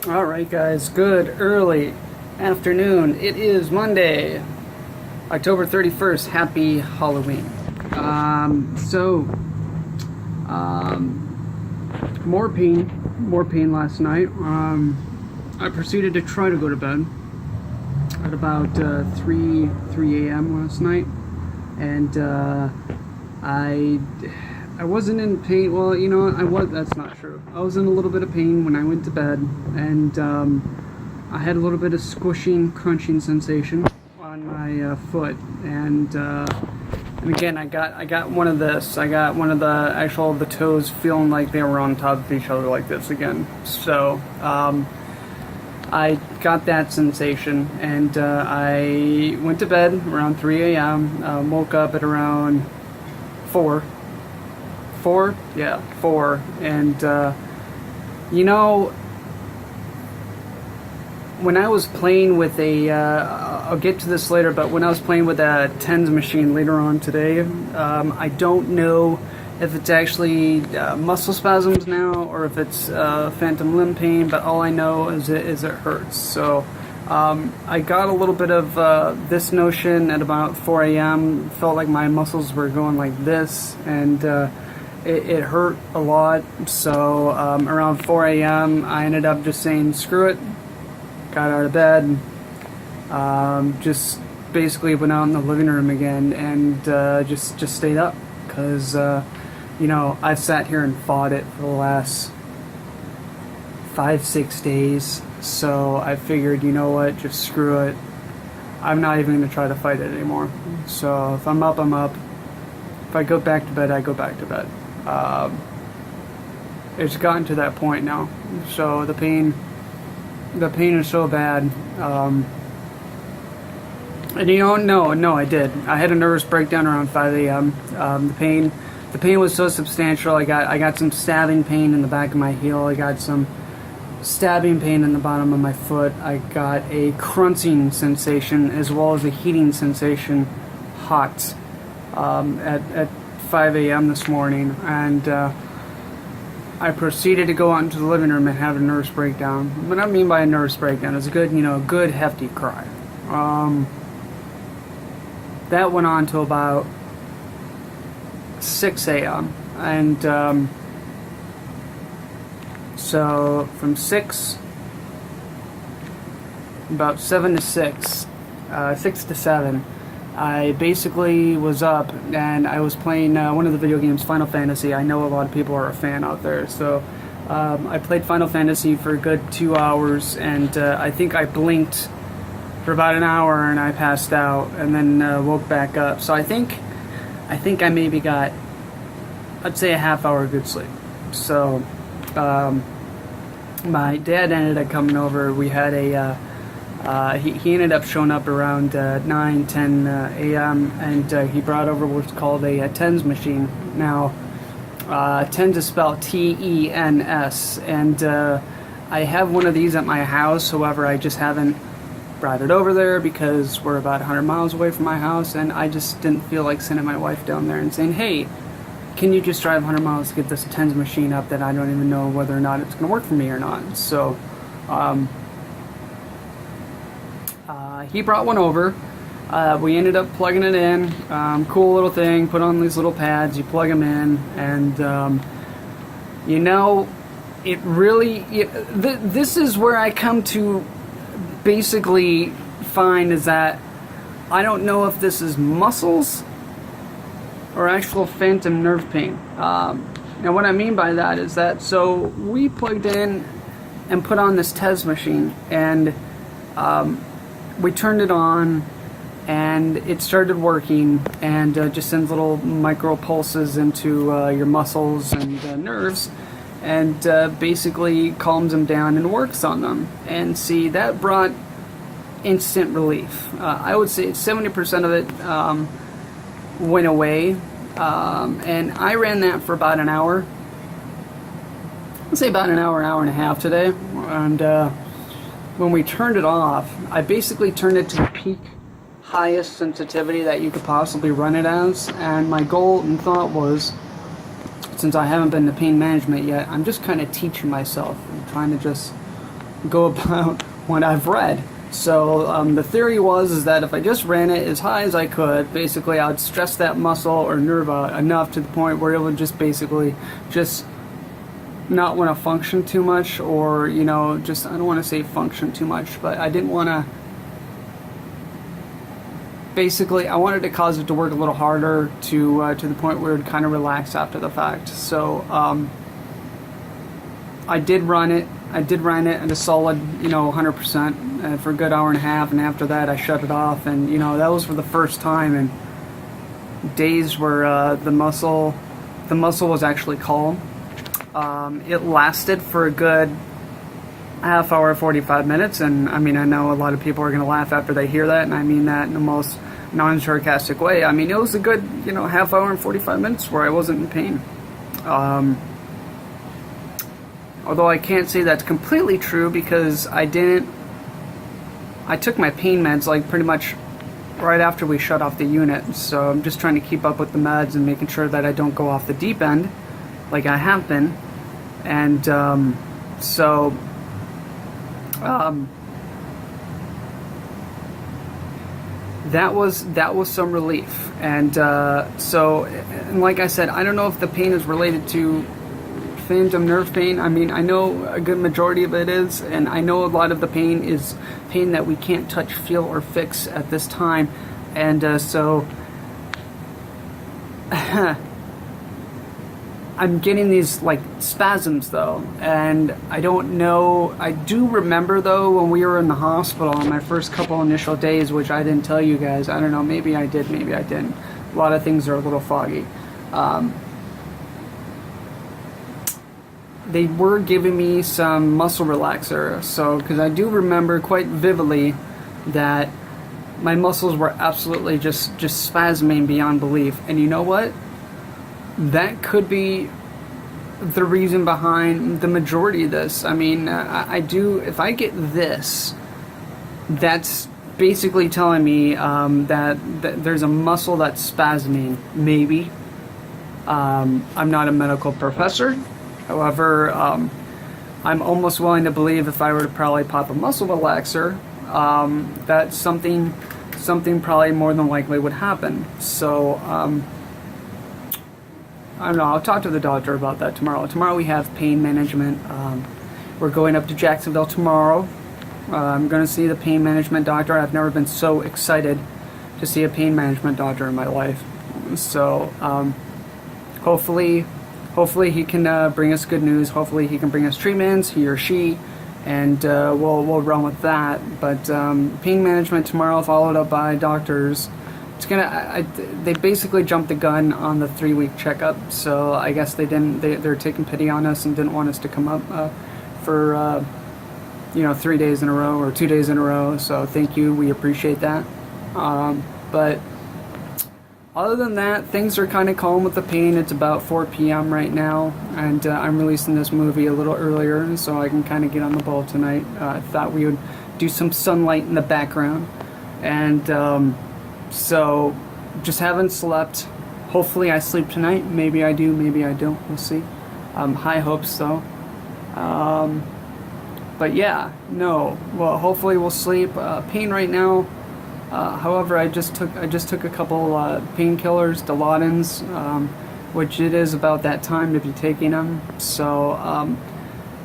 Alright guys, good early afternoon. It is Monday, October 31st. Happy Halloween. More pain last night. I proceeded to try to go to bed at about 3 a.m. last night, and I wasn't in pain. Well, you know, that's not true. I was in a little bit of pain when I went to bed, and I had a little bit of squishing, crunching sensation on my foot, and again, I got one of this. I got one of the toes feeling like they were on top of each other like this again. So I got that sensation, and I went to bed around 3 a.m. Woke up at around 4. 4? Yeah, 4. And, you know, when I was playing with I'll get to this later, but when I was playing with a TENS machine later on today, I don't know if it's actually muscle spasms now or if it's phantom limb pain, but all I know is it hurts. So I got a little bit of this notion at about 4 a.m. Felt like my muscles were going like this, and it hurt a lot. So around 4 a.m. I ended up just saying screw it, got out of bed, just basically went out in the living room again, and just stayed up, because you know, I've sat here and fought it for the last 5-6 days, so I figured, you know what, just screw it. I'm not even going to try to fight it anymore. So if I'm up, I'm up. If I go back to bed, I go back to bed. It's gotten to that point now, so the pain is so bad. And you know, no, I did. I had a nervous breakdown around 5 a.m. The pain was so substantial. I got some stabbing pain in the back of my heel. I got some stabbing pain in the bottom of my foot. I got a crunching sensation as well as a heating sensation, hot, at 5 a.m. this morning, and I proceeded to go out into the living room and have a nervous breakdown. What I mean by a nervous breakdown is a good hefty cry. That went on till about 6 a.m. and so from 6, about 7 to 6, 6 to 7, I basically was up and I was playing one of the video games, Final Fantasy. I know a lot of people are a fan out there, so I played Final Fantasy for a good 2 hours, and I think I blinked for about an hour and I passed out, and then woke back up. So I think I maybe got, I'd say, a half-hour good sleep. So my dad ended up coming over. We had he ended up showing up around 9-10 a.m. and he brought over what's called a TENS machine. Now TENS is spelled T-E-N-S, and I have one of these at my house. However, I just haven't brought it over there because we're about 100 miles away from my house, and I just didn't feel like sending my wife down there and saying, hey, can you just drive 100 miles to get this TENS machine up that I don't even know whether or not it's going to work for me or not. So he brought one over. We ended up plugging it in. Cool little thing. Put on these little pads. You plug them in, and you know, it really. This is where I come to basically find is that I don't know if this is muscles or actual phantom nerve pain. Now, what I mean by that is that, so we plugged in and put on this TENS machine, and we turned it on, and it started working, and just sends little micro pulses into your muscles and nerves, and basically calms them down and works on them. And see, that brought instant relief. I would say 70% of it went away, and I ran that for about an hour. I'd say about an hour and a half today, and when we turned it off, I basically turned it to the peak highest sensitivity that you could possibly run it as, and my goal and thought was, since I haven't been to pain management yet, I'm just kind of teaching myself. I'm trying to just go about what I've read. So the theory is that if I just ran it as high as I could, basically I would stress that muscle or nerve enough to the point where it would just basically just not want to function too much, or just, I don't want to say function too much, but I didn't want to, basically I wanted to cause it to work a little harder to the point where it would kind of relax after the fact. So I did run it at a solid 100% for a good hour and a half, and after that I shut it off, and that was for the first time in days where the muscle was actually calm. It lasted for a good half hour, 45 minutes, and I mean, I know a lot of people are going to laugh after they hear that, and I mean that in the most non-sarcastic way. I mean, it was a good, half hour and 45 minutes where I wasn't in pain. Although I can't say that's completely true, because I took my pain meds like pretty much right after we shut off the unit, so I'm just trying to keep up with the meds and making sure that I don't go off the deep end like I have been. And that was some relief. And and like I said, I don't know if the pain is related to phantom nerve pain. I mean, I know a good majority of it is, and I know a lot of the pain is pain that we can't touch, feel, or fix at this time. And so I'm getting these like spasms though, and I don't know. I do remember though when we were in the hospital on my first couple initial days, which I didn't tell you guys. I don't know, maybe I did, maybe I didn't. A lot of things are a little foggy. They were giving me some muscle relaxer, so because I do remember quite vividly that my muscles were absolutely just spasming beyond belief. And you know what? That could be the reason behind the majority of this. I mean, I do, if I get this, that's basically telling me that there's a muscle that's spasming, maybe. I'm not a medical professor. However, I'm almost willing to believe if I were to probably pop a muscle relaxer, that something probably more than likely would happen. So, I don't know, I'll talk to the doctor about that tomorrow. Tomorrow we have pain management. We're going up to Jacksonville tomorrow. I'm going to see the pain management doctor. I've never been so excited to see a pain management doctor in my life. So, hopefully he can bring us good news. Hopefully he can bring us treatments, he or she, and we'll run with that. But pain management tomorrow, followed up by doctors. It's they basically jumped the gun on the 3-week checkup. So I guess they're taking pity on us and didn't want us to come up for 3 days in a row or 2 days in a row. So thank you, we appreciate that. But other than that, things are kind of calm with the pain. It's about 4 p.m. right now, and I'm releasing this movie a little earlier so I can kind of get on the ball tonight. I thought we would do some sunlight in the background, and so just haven't slept. Hopefully I sleep tonight. Maybe I do, maybe I don't. We'll see. High hopes though. But yeah, no. Well, hopefully we'll sleep. Pain right now. However, I just took a couple painkillers, Dilaudidins, which it is about that time to be taking them. So,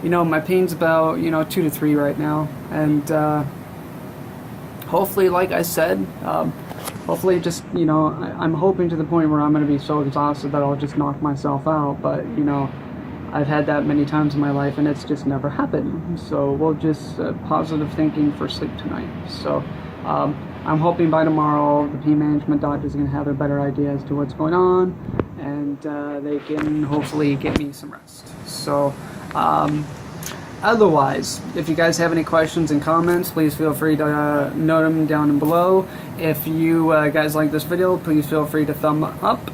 my pain's about 2 to 3 right now, and hopefully, like I said, hopefully just I'm hoping to the point where I'm going to be so exhausted that I'll just knock myself out. But I've had that many times in my life, and it's just never happened. So we'll just positive thinking for sleep tonight. So. I'm hoping by tomorrow the pain management doctor is going to have a better idea as to what's going on, and they can hopefully get me some rest. So, otherwise, if you guys have any questions and comments, please feel free to note them down below. If you guys like this video, please feel free to thumb up.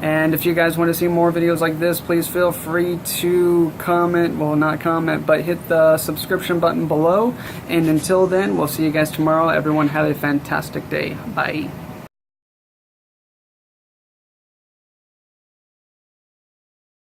And if you guys want to see more videos like this, please feel free to comment, well, not comment, but hit the subscription button below. And until then, we'll see you guys tomorrow. Everyone have a fantastic day. Bye.